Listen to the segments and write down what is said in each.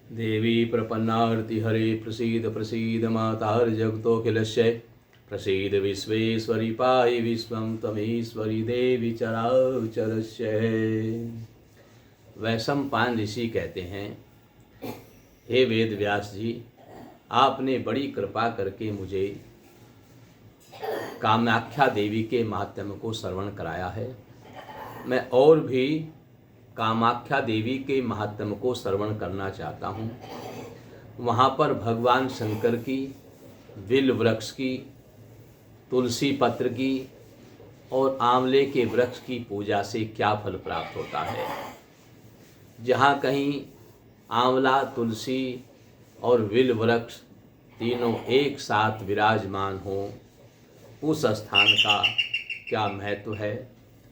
देवी प्रपन्नार्ति हरे प्रसीद प्रसीद मातार्जगतोऽखिलस्य प्रसीद विश्वेश्वरी पाहि विश्वं तमेश्वरी देवी चराचरस्य। वैशंपायन ऋषि कहते हैं, हे वेद व्यास जी, आपने बड़ी कृपा करके मुझे कामाख्या देवी के महात्म्य को श्रवण कराया है। मैं और भी कामाख्या देवी के महात्म्य को श्रवण करना चाहता हूँ। वहाँ पर भगवान शंकर की बिल वृक्ष की, तुलसी पत्र की और आंवले के वृक्ष की पूजा से क्या फल प्राप्त होता है। जहाँ कहीं आंवला, तुलसी और बिल वृक्ष तीनों एक साथ विराजमान हो, उस स्थान का क्या महत्व है,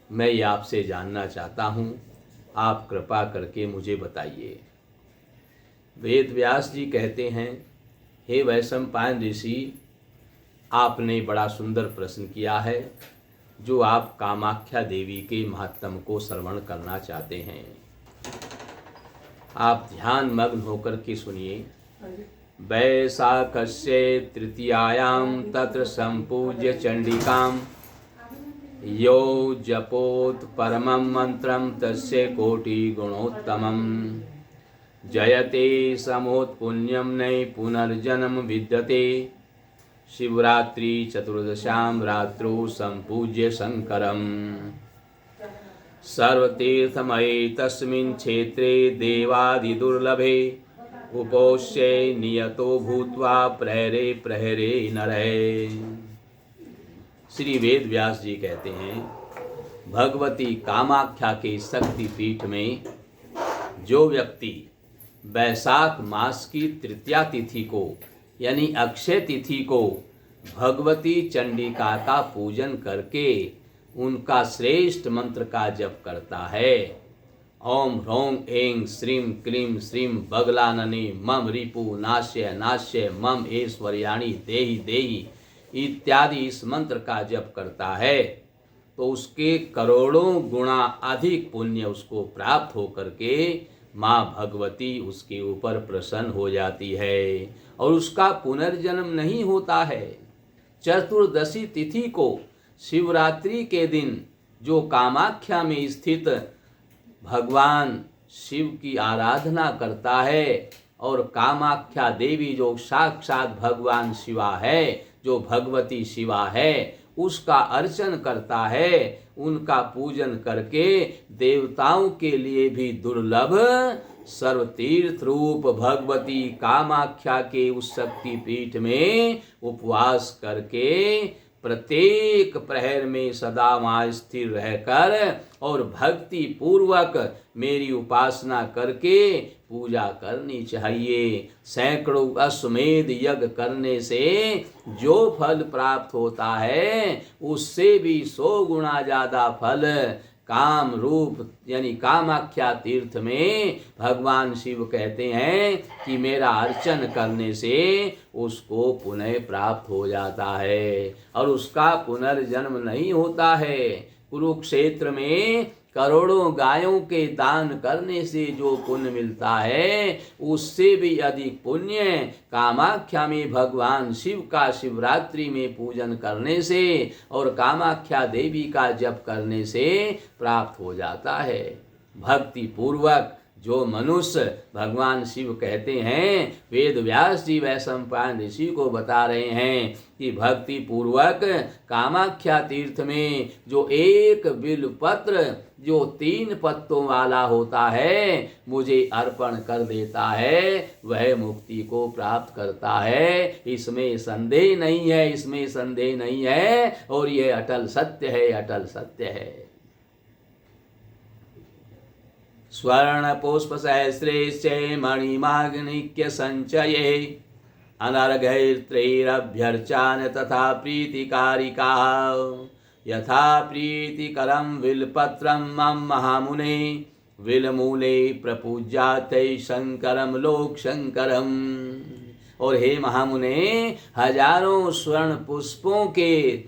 मैं ये आपसे जानना चाहता हूँ। आप कृपा करके मुझे बताइए। वेद व्यास जी कहते हैं, हे वैशंपायन ऋषि, आपने बड़ा सुंदर प्रश्न किया है, जो आप कामाख्या देवी के महात्म्य को श्रवण करना चाहते हैं। आप ध्यान मग्न होकर के सुनिए। वैशाखस्य तृतीयायां तत्र संपूज्य चंडिकां यो जपोत परमं मंत्रं तस्य कोटि गुणोत्तमं जयते समोत्पुण्यं नै पुनर्जन्म विद्यते। शिवरात्रि चतुर्दश्यां रात्रौ संपूज्य शंकरं सर्वतीर्थमये तस्मिन् क्षेत्रे देवादिदुर्लभे उपोष्ये नियतो भूत्वा प्रहरे प्रहरे नरहे। श्री वेद व्यास जी कहते हैं, भगवती कामाख्या के शक्ति पीठ में जो व्यक्ति वैशाख मास की तृतीया तिथि को यानी अक्षय तिथि को भगवती चंडिका का पूजन करके उनका श्रेष्ठ मंत्र का जप करता है, ओम ह्रौं ऐं श्रीं क्लीं श्रीं बगलानने मम रिपु नाश्य नाश्य मम ऐश्वर्याणि देहि देहि इत्यादि इस मंत्र का जप करता है, तो उसके करोड़ों गुणा अधिक पुण्य उसको प्राप्त होकर के माँ भगवती उसके ऊपर प्रसन्न हो जाती है और उसका पुनर्जन्म नहीं होता है। चतुर्दशी तिथि को शिवरात्रि के दिन जो कामाख्या में स्थित भगवान शिव की आराधना करता है और कामाख्या देवी जो साक्षात भगवान शिवा है, जो भगवती शिवा है, उसका अर्चन करता है, उनका पूजन करके देवताओं के लिए भी दुर्लभ सर्वतीर्थ रूप भगवती कामाख्या के उस शक्ति पीठ में उपवास करके प्रत्येक प्रहर में सदा वहाँ स्थिर रहकर और भक्ति पूर्वक मेरी उपासना करके पूजा करनी चाहिए। सैकड़ों अश्वमेध यज्ञ करने से जो फल प्राप्त होता है उससे भी 100 गुना ज़्यादा फल काम रूप यानी कामाख्या तीर्थ में भगवान शिव कहते हैं कि मेरा अर्चन करने से उसको पुनः प्राप्त हो जाता है और उसका पुनर्जन्म नहीं होता है। कुरुक्षेत्र में करोड़ों गायों के दान करने से जो पुण्य मिलता है उससे भी अधिक पुण्य कामाख्या में भगवान शिव का शिवरात्रि में पूजन करने से और कामाख्या देवी का जप करने से प्राप्त हो जाता है। भक्ति पूर्वक जो मनुष्य भगवान शिव कहते हैं, वेद व्यास जी वैशंपायन ऋषि को बता रहे हैं कि भक्ति पूर्वक कामाख्या तीर्थ में जो एक बिल्व पत्र जो 3 पत्तों वाला होता है मुझे अर्पण कर देता है, वह मुक्ति को प्राप्त करता है। इसमें संदेह नहीं है, इसमें संदेह नहीं है और यह अटल सत्य है, अटल सत्य है। स्वर्ण पुष्प सहस्रेश्चे मणिमाग्निक्य संचये अनर्घैर्त्रैरभ्यर्चान तथा प्रीतिकारिका यथा प्रीतिकरं विलपत्रं मम महामुने विलमूले प्रपूज्याते शंकरम लोक शंकरम। और हे महामुने, हजारों स्वर्ण पुष्पों के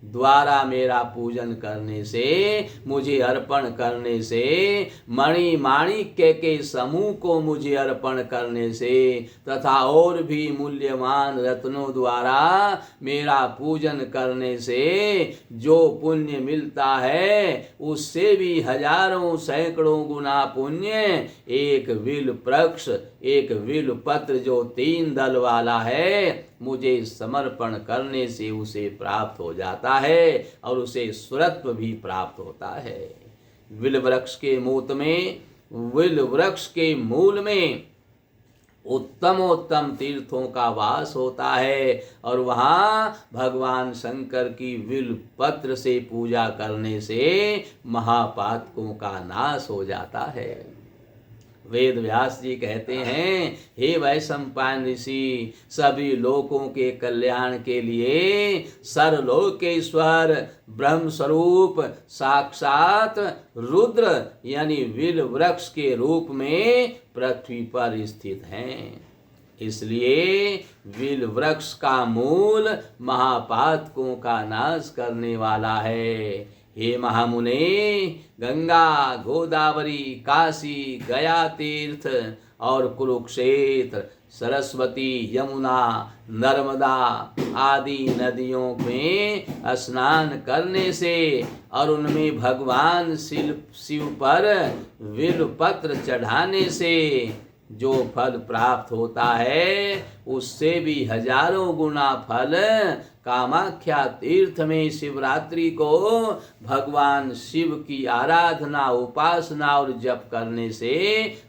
द्वारा मेरा पूजन करने से, मुझे अर्पण करने से, मणि माणिक्य के समूह को मुझे अर्पण करने से तथा और भी मूल्यवान रत्नों द्वारा मेरा पूजन करने से जो पुण्य मिलता है उससे भी हजारों सैकड़ों गुना पुण्य एक विल वृक्ष, एक विल पत्र जो 3 दल वाला है, मुझे समर्पण करने से उसे प्राप्त हो जाता है और उसे सुरत्व भी प्राप्त होता है। विल वृक्ष के मूत में, विल वृक्ष के मूल में उत्तमोत्तम तीर्थों का वास होता है और वहाँ भगवान शंकर की विल पत्र से पूजा करने से महापातकों का नाश हो जाता है। वेद व्यास जी कहते हैं, हे वैशंपायन ऋषि, सभी लोकों के कल्याण के लिए सर्वलोकेश्वर ब्रह्म स्वरूप साक्षात रुद्र यानी विल वृक्ष के रूप में पृथ्वी पर स्थित हैं। इसलिए विल वृक्ष का मूल महापातकों का नाश करने वाला है। हे महामुने, गंगा, गोदावरी, काशी, गया तीर्थ और कुरुक्षेत्र, सरस्वती, यमुना, नर्मदा आदि नदियों में स्नान करने से और उनमें भगवान शिव पर विल पत्र चढ़ाने से जो फल प्राप्त होता है उससे भी हजारों गुना फल कामाख्या तीर्थ में शिवरात्रि को भगवान शिव की आराधना, उपासना और जप करने से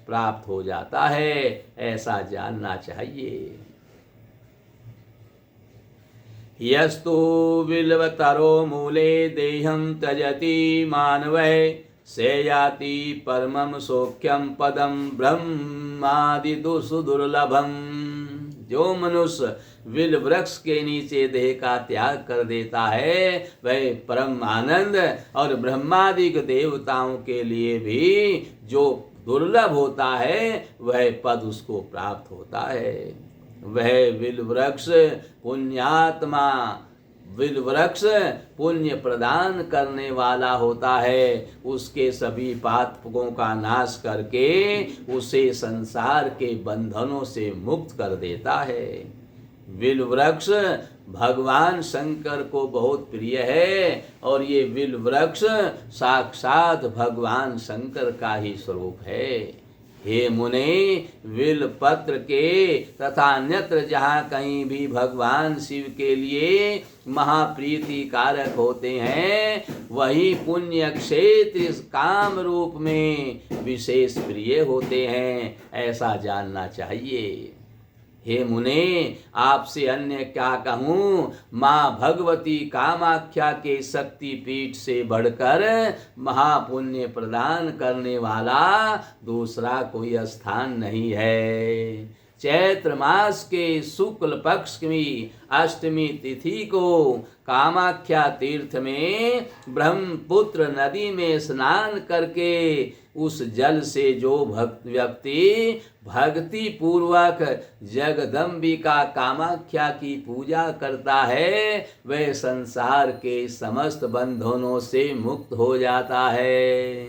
प्राप्त हो जाता है। ऐसा जानना चाहिए। यस्तु बिल्वतरो मूले देहं त्यजति मानवः सेयाति परमं सौख्यम पदम ब्रह्मादि सुदुर्लभम। जो मनुष्य विल वृक्ष के नीचे देह का त्याग कर देता है वह परम आनंद और ब्रह्मादि देवताओं के लिए भी जो दुर्लभ होता है वह पद उसको प्राप्त होता है। वह विल वृक्ष पुण्यात्मा, विल वृक्ष पुण्य प्रदान करने वाला होता है। उसके सभी पापों का नाश करके उसे संसार के बंधनों से मुक्त कर देता है। विल वृक्ष भगवान शंकर को बहुत प्रिय है और ये विल वृक्ष साक्षात भगवान शंकर का ही स्वरूप है। हे मुने, विल पत्र के तथा अन्यत्र जहाँ कहीं भी भगवान शिव के लिए महाप्रीति कारक होते हैं वही पुण्य क्षेत्र काम रूप में विशेष प्रिय होते हैं। ऐसा जानना चाहिए। हे मुने, आपसे अन्य क्या कहूँ, माँ भगवती कामाख्या के शक्ति पीठ से बढ़कर महापुण्य प्रदान करने वाला दूसरा कोई स्थान नहीं है। चैत्र मास के शुक्ल पक्ष की अष्टमी तिथि को कामाख्या तीर्थ में ब्रह्मपुत्र नदी में स्नान करके उस जल से जो व्यक्ति भक्ति पूर्वक जगदम्बिका कामाख्या की पूजा करता है वह संसार के समस्त बंधनों से मुक्त हो जाता है।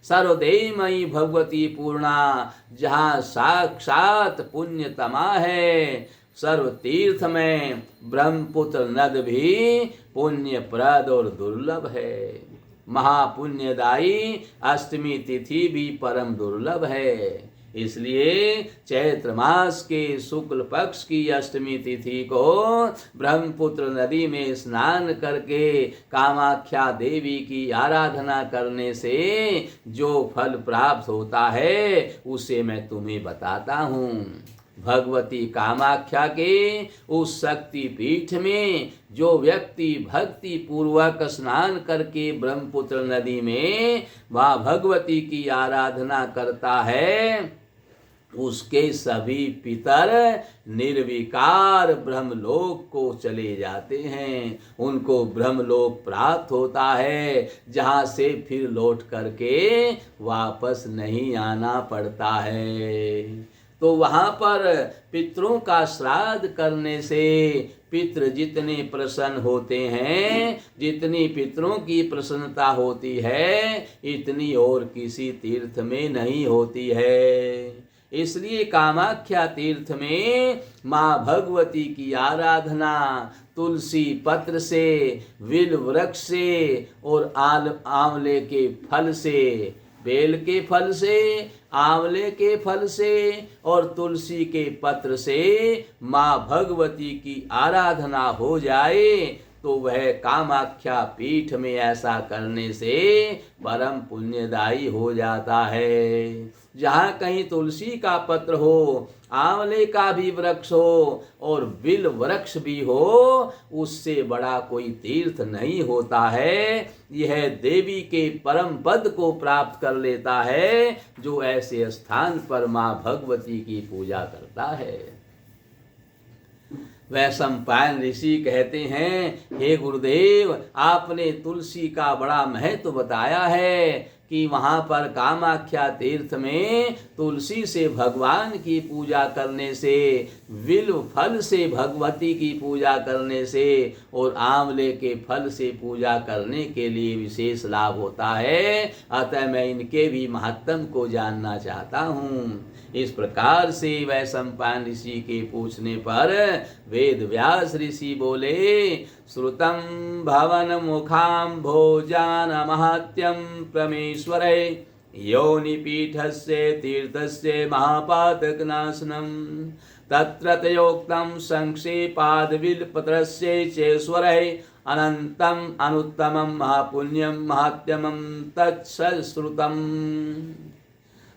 सर्वदेवमयी भगवती पूर्णा जहाँ साक्षात पुण्यतमा है, सर्व तीर्थ में ब्रह्मपुत्र नद भी पुण्यप्रद और दुर्लभ है। महापुण्यदायी अष्टमी तिथि भी परम दुर्लभ है। इसलिए चैत्र मास के शुक्ल पक्ष की अष्टमी तिथि को ब्रह्मपुत्र नदी में स्नान करके कामाख्या देवी की आराधना करने से जो फल प्राप्त होता है उसे मैं तुम्हें बताता हूँ। भगवती कामाख्या के उस शक्ति पीठ में जो व्यक्ति भक्ति पूर्वक स्नान करके ब्रह्मपुत्र नदी में वह भगवती की आराधना करता है उसके सभी पितर निर्विकार ब्रह्मलोक को चले जाते हैं। उनको ब्रह्मलोक प्राप्त होता है जहाँ से फिर लौट करके वापस नहीं आना पड़ता है। तो वहाँ पर पितरों का श्राद्ध करने से पितृ जितने प्रसन्न होते हैं, जितनी पितरों की प्रसन्नता होती है, इतनी और किसी तीर्थ में नहीं होती है। इसलिए कामाख्या तीर्थ में माँ भगवती की आराधना तुलसी पत्र से, विल वृक्ष से और आंवले के फल से, बेल के फल से, आंवले के फल से और तुलसी के पत्र से माँ भगवती की आराधना हो जाए तो वह कामाख्या पीठ में ऐसा करने से परम पुण्यदायी हो जाता है। जहाँ कहीं तुलसी का पत्र हो, आंवले का भी वृक्ष हो और बिल वृक्ष भी हो, उससे बड़ा कोई तीर्थ नहीं होता है। यह देवी के परम पद को प्राप्त कर लेता है जो ऐसे स्थान पर माँ भगवती की पूजा करता है। वैशंपायन ऋषि कहते हैं, हे गुरुदेव, आपने तुलसी का बड़ा महत्व बताया है कि वहाँ पर कामाख्या तीर्थ में तुलसी से भगवान की पूजा करने से, विल्व फल से भगवती की पूजा करने से और आंवले के फल से पूजा करने के लिए विशेष लाभ होता है। अतः मैं इनके भी महत्व को जानना चाहता हूँ। इस प्रकार से वैशंपायन ऋषि के पूछने पर वेद व्यास ऋषि बोले, श्रुतं भवन मुखां भोजान महत्यं परमेश्वरे योनिपीठस्य तीर्थस्य महापातकनाशनं तत्र तयोक्तं संक्षेपाद्विल्पत्रस्य चेश्वरे अनन्तम् अनुत्तमं महापुण्यं महात्म्यं तत्सश्रुतम्।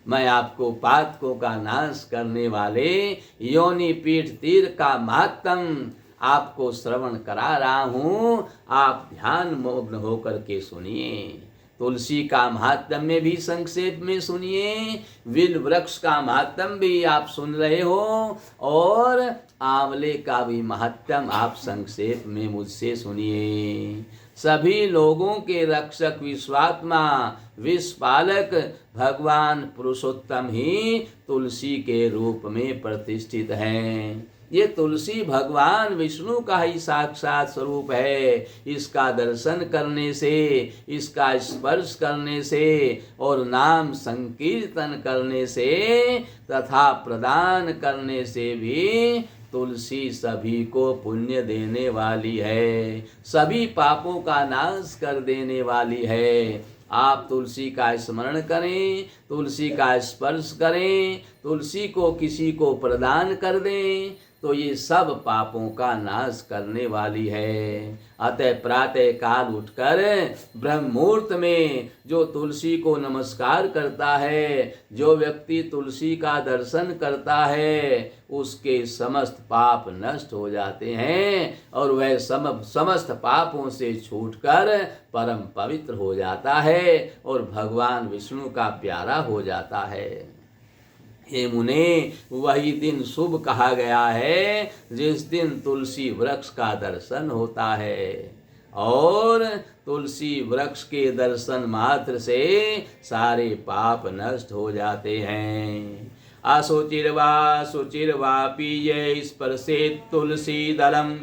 मैं आपको पातकों का नाश करने वाले योनि पीठ तीर्थ का महात्म आपको श्रवण करा रहा हूँ। आप ध्यान मग्न होकर के सुनिए। तुलसी का महात्म्य भी संक्षेप में सुनिए, विल वृक्ष का महात्म्य भी आप सुन रहे हो और आंवले का भी महात्म्य आप संक्षेप में मुझसे सुनिए। सभी लोगों के रक्षक विश्वात्मा विश्वपालक भगवान पुरुषोत्तम ही तुलसी के रूप में प्रतिष्ठित हैं। ये तुलसी भगवान विष्णु का ही साक्षात स्वरूप है। इसका दर्शन करने से, इसका स्पर्श करने से और नाम संकीर्तन करने से तथा प्रदान करने से भी तुलसी सभी को पुण्य देने वाली है, सभी पापों का नाश कर देने वाली है। आप तुलसी का स्मरण करें, तुलसी का स्पर्श करें, तुलसी को किसी को प्रदान कर दें तो ये सब पापों का नाश करने वाली है। अतः प्रातः काल उठकर ब्रह्म मुहूर्त में जो तुलसी को नमस्कार करता है, जो व्यक्ति तुलसी का दर्शन करता है, उसके समस्त पाप नष्ट हो जाते हैं और वह समस्त पापों से छूटकर परम पवित्र हो जाता है और भगवान विष्णु का प्यारा हो जाता है। हे मुने, वही दिन शुभ कहा गया है जिस दिन तुलसी वृक्ष का दर्शन होता है और तुलसी वृक्ष के दर्शन मात्र से सारे पाप नष्ट हो जाते हैं। अशुचिर्वा शुचिर्वापि ये स्पर्शेत् तुलसी दलम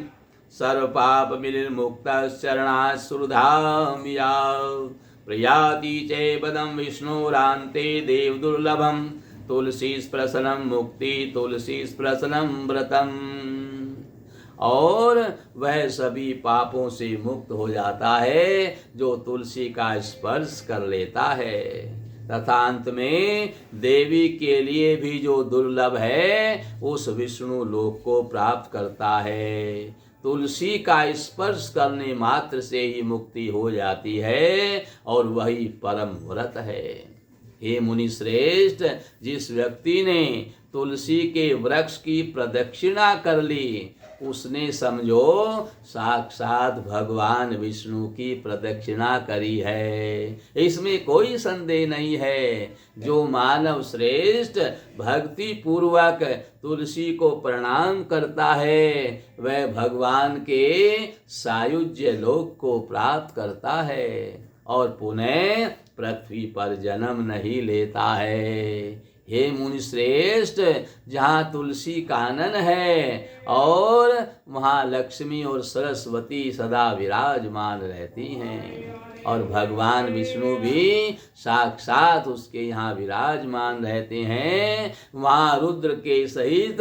सर्वपाप विनिर्मुक्तः शरणात् सुधाम या प्रयाति चैवदं विष्णुरान्ते देव दुर्लभम तुलसी स्प्रसनम मुक्ति तुलसी स्प्रसनम व्रतम। और वह सभी पापों से मुक्त हो जाता है जो तुलसी का स्पर्श कर लेता है तथा अंत में देवी के लिए भी जो दुर्लभ है उस विष्णु लोक को प्राप्त करता है। तुलसी का स्पर्श करने मात्र से ही मुक्ति हो जाती है और वही परम व्रत है। हे मुनि श्रेष्ठ, जिस व्यक्ति ने तुलसी के वृक्ष की प्रदक्षिणा कर ली उसने समझो साक्षात भगवान विष्णु की प्रदक्षिणा करी है, इसमें कोई संदेह नहीं है। जो मानव श्रेष्ठ भक्ति पूर्वक तुलसी को प्रणाम करता है वह भगवान के सायुज्य लोक को प्राप्त करता है और पुनः पृथ्वी पर जन्म नहीं लेता है। हे मुनि श्रेष्ठ, जहाँ तुलसी कानन है और वहाँ लक्ष्मी और सरस्वती सदा विराजमान रहती हैं, और भगवान विष्णु भी साक्षात उसके यहाँ विराजमान रहते हैं। वहाँ रुद्र के सहित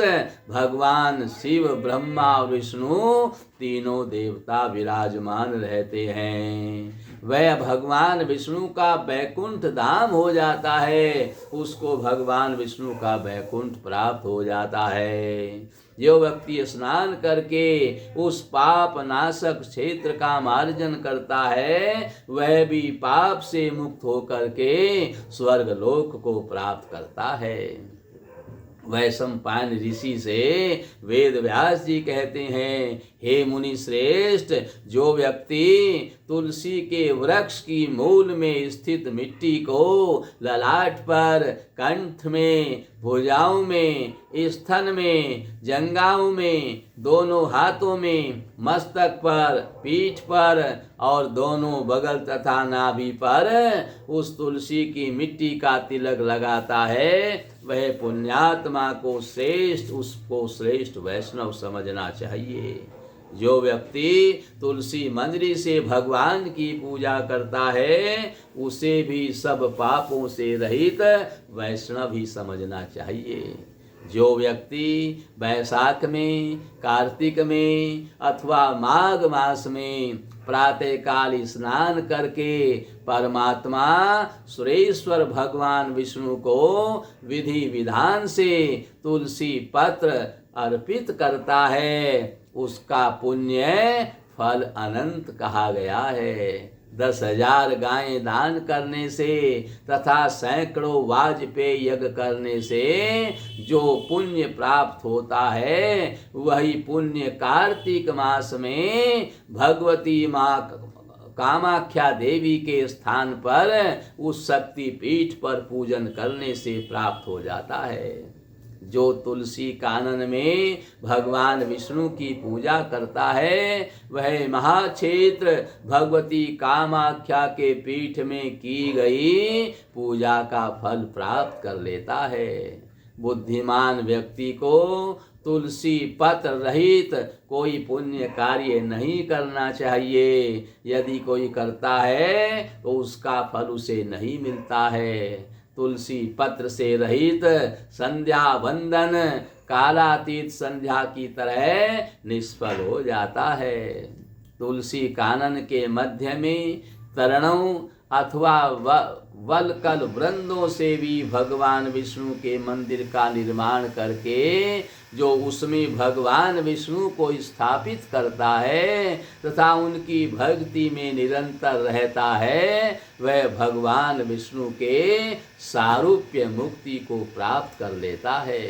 भगवान शिव, ब्रह्मा और विष्णु तीनों देवता विराजमान रहते हैं। वह भगवान विष्णु का बैकुंठ धाम हो जाता है, उसको भगवान विष्णु का बैकुंठ प्राप्त हो जाता है। जो व्यक्ति स्नान करके उस पाप नाशक क्षेत्र का मार्जन करता है, वह भी पाप से मुक्त होकर के स्वर्ग लोक को प्राप्त करता है। वैशंपायन ऋषि से वेद व्यास जी कहते हैं, हे मुनि श्रेष्ठ, जो व्यक्ति तुलसी के वृक्ष की मूल में स्थित मिट्टी को ललाट पर, कंठ में, भुजाओं में, स्तन में, जंघाओं में, दोनों हाथों में, मस्तक पर, पीठ पर और दोनों बगल तथा नाभि पर उस तुलसी की मिट्टी का तिलक लगाता है, वह पुण्यात्मा को उसको श्रेष्ठ वैष्णव समझना चाहिए। जो व्यक्ति तुलसी मंजरी से भगवान की पूजा करता है, उसे भी सब पापों से रहित वैष्णव ही समझना चाहिए। जो व्यक्ति वैशाख में, कार्तिक में अथवा माघ मास में प्रातःकाल स्नान करके परमात्मा सुरेश्वर भगवान विष्णु को विधि विधान से तुलसी पत्र अर्पित करता है, उसका पुण्य फल अनंत कहा गया है। 10,000 गायें दान करने से तथा सैकड़ों वाजपेय यज्ञ करने से जो पुण्य प्राप्त होता है, वही पुण्य कार्तिक मास में भगवती माँ कामाख्या देवी के स्थान पर उस शक्ति पीठ पर पूजन करने से प्राप्त हो जाता है। जो तुलसी कानन में भगवान विष्णु की पूजा करता है, वह महाक्षेत्र भगवती कामाख्या के पीठ में की गई पूजा का फल प्राप्त कर लेता है। बुद्धिमान व्यक्ति को तुलसी पत्र रहित कोई पुण्य कार्य नहीं करना चाहिए। यदि कोई करता है तो उसका फल उसे नहीं मिलता है। तुलसी पत्र से रहित संध्या वंदन कालातीत संध्या की तरह निष्फल हो जाता है। तुलसी कानन के मध्य में तरणों अथवा वलकल वृंदों से भी भगवान विष्णु के मंदिर का निर्माण करके जो उसमें भगवान विष्णु को स्थापित करता है तथा उनकी भक्ति में निरंतर रहता है, वह भगवान विष्णु के सारूप्य मुक्ति को प्राप्त कर लेता है।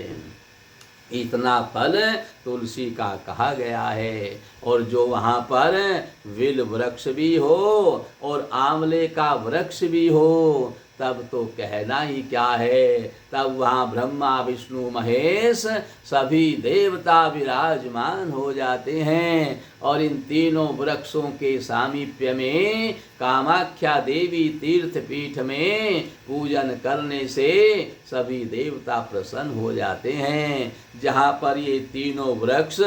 इतना फल तुलसी का कहा गया है। और जो वहाँ पर विल वृक्ष भी हो और आंवले का वृक्ष भी हो, तब तो कहना ही क्या है। तब वहाँ ब्रह्मा विष्णु महेश सभी देवता विराजमान हो जाते हैं। और इन तीनों वृक्षों के सामीप्य में कामाख्या देवी तीर्थ पीठ में पूजन करने से सभी देवता प्रसन्न हो जाते हैं। जहाँ पर ये तीनों वृक्ष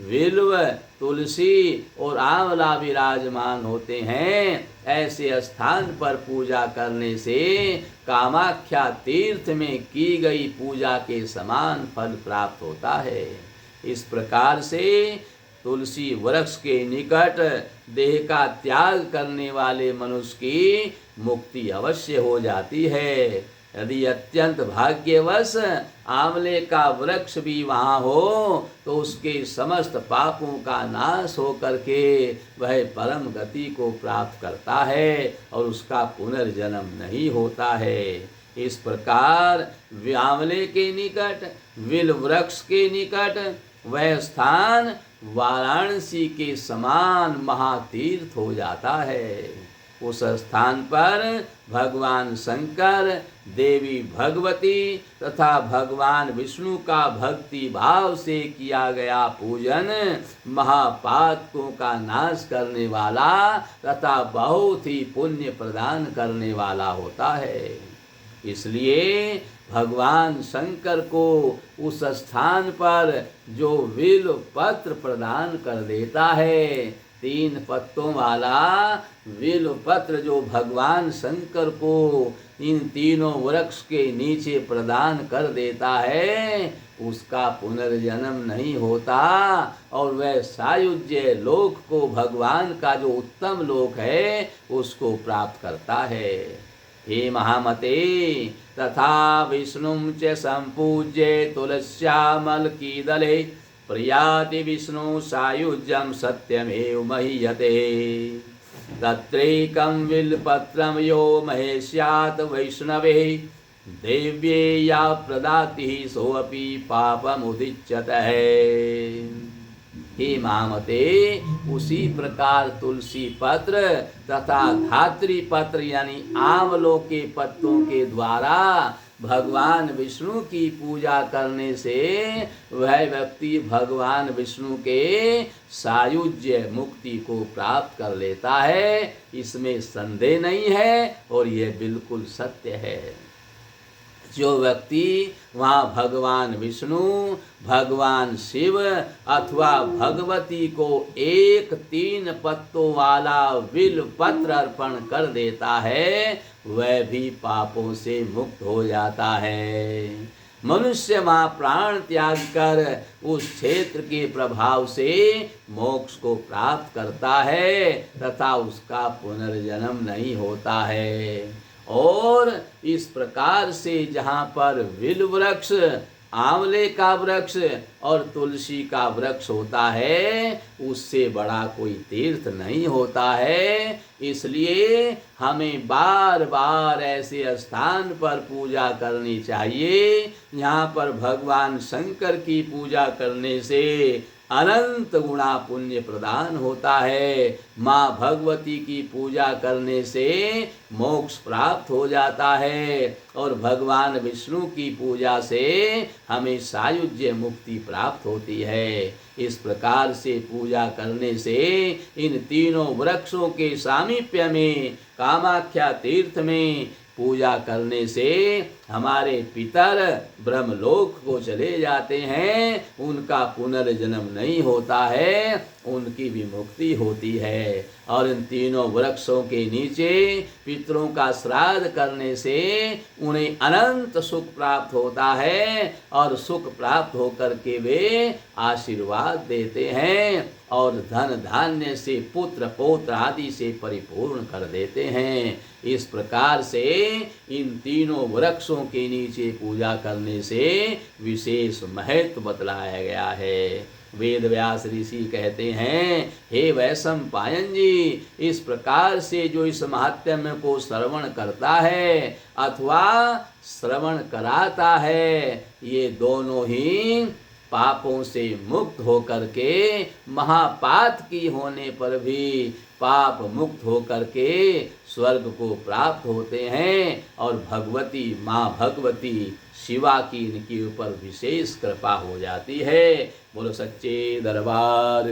विल्व, तुलसी और आंवला विराजमान होते हैं, ऐसे स्थान पर पूजा करने से कामाख्या तीर्थ में की गई पूजा के समान फल प्राप्त होता है। इस प्रकार से तुलसी वृक्ष के निकट देह का त्याग करने वाले मनुष्य की मुक्ति अवश्य हो जाती है। यदि अत्यंत भाग्यवश आंवले का वृक्ष भी वहाँ हो तो उसके समस्त पापों का नाश हो करके वह परम गति को प्राप्त करता है और उसका पुनर्जन्म नहीं होता है। इस प्रकार आंवले के निकट, विल वृक्ष के निकट वह स्थान वाराणसी के समान महातीर्थ हो जाता है। उस स्थान पर भगवान शंकर, देवी भगवती तथा भगवान विष्णु का भक्ति भाव से किया गया पूजन महापातकों का नाश करने वाला तथा बहुत ही पुण्य प्रदान करने वाला होता है। इसलिए भगवान शंकर को उस स्थान पर जो बिल्व पत्र प्रदान कर देता है, 3 पत्तों वाला बिल्व पत्र जो भगवान शंकर को इन तीनों वृक्ष के नीचे प्रदान कर देता है, उसका पुनर्जन्म नहीं होता और वह सायुज्य लोक को, भगवान का जो उत्तम लोक है, उसको प्राप्त करता है। हे महामते, तथा विष्णुं च संपूज्य तुलस्यामलकीदले प्रियाति विष्णु सायुज्यं सत्यमेव महीयते। तत्रैकं बिल्वपत्रं यो महेश्यात् वैष्णवे देव्ये या प्रदाति सोऽपि पापमुदिच्यते। हे महामते, उसी प्रकार तुलसी पत्र तथा धात्री पत्र यानी आंवलों के पत्तों के द्वारा भगवान विष्णु की पूजा करने से वह व्यक्ति भगवान विष्णु के सायुज्य मुक्ति को प्राप्त कर लेता है। इसमें संदेह नहीं है और यह बिल्कुल सत्य है। जो व्यक्ति वहाँ भगवान विष्णु, भगवान शिव अथवा भगवती को 3 पत्तों वाला बिल्व पत्र अर्पण कर देता है, वह भी पापों से मुक्त हो जाता है। मनुष्य वहाँ प्राण त्याग कर उस क्षेत्र के प्रभाव से मोक्ष को प्राप्त करता है तथा उसका पुनर्जन्म नहीं होता है। और इस प्रकार से जहाँ पर बिल्व वृक्ष, आंवले का वृक्ष और तुलसी का वृक्ष होता है, उससे बड़ा कोई तीर्थ नहीं होता है। इसलिए हमें बार बार ऐसे स्थान पर पूजा करनी चाहिए। यहाँ पर भगवान शंकर की पूजा करने से अनंत गुणा पुण्य प्रदान होता है। माँ भगवती की पूजा करने से मोक्ष प्राप्त हो जाता है और भगवान विष्णु की पूजा से हमें सायुज्य मुक्ति प्राप्त होती है। इस प्रकार से पूजा करने से इन तीनों वृक्षों के सामीप्य में कामाख्या तीर्थ में पूजा करने से हमारे पितर ब्रह्मलोक को चले जाते हैं, उनका पुनर्जन्म नहीं होता है, उनकी भी मुक्ति होती है। और इन तीनों वृक्षों के नीचे पितरों का श्राद्ध करने से उन्हें अनंत सुख प्राप्त होता है और सुख प्राप्त होकर के वे आशीर्वाद देते हैं और धन धान्य से, पुत्र पौत्र आदि से परिपूर्ण कर देते हैं। इस प्रकार से इन तीनों वृक्षों के नीचे पूजा करने से विशेष महत्व बतलाया गया है। वेद व्यास ऋषि कहते हैं, हे वैशंपायन जी, इस प्रकार से जो इस महात्म्य को श्रवण करता है अथवा श्रवण कराता है, ये दोनों ही पापों से मुक्त होकर के महापात की होने पर भी पाप मुक्त होकर के स्वर्ग को प्राप्त होते हैं और भगवती माँ भगवती शिवा की इनके ऊपर विशेष कृपा हो जाती है। बोलो सच्चे दरबार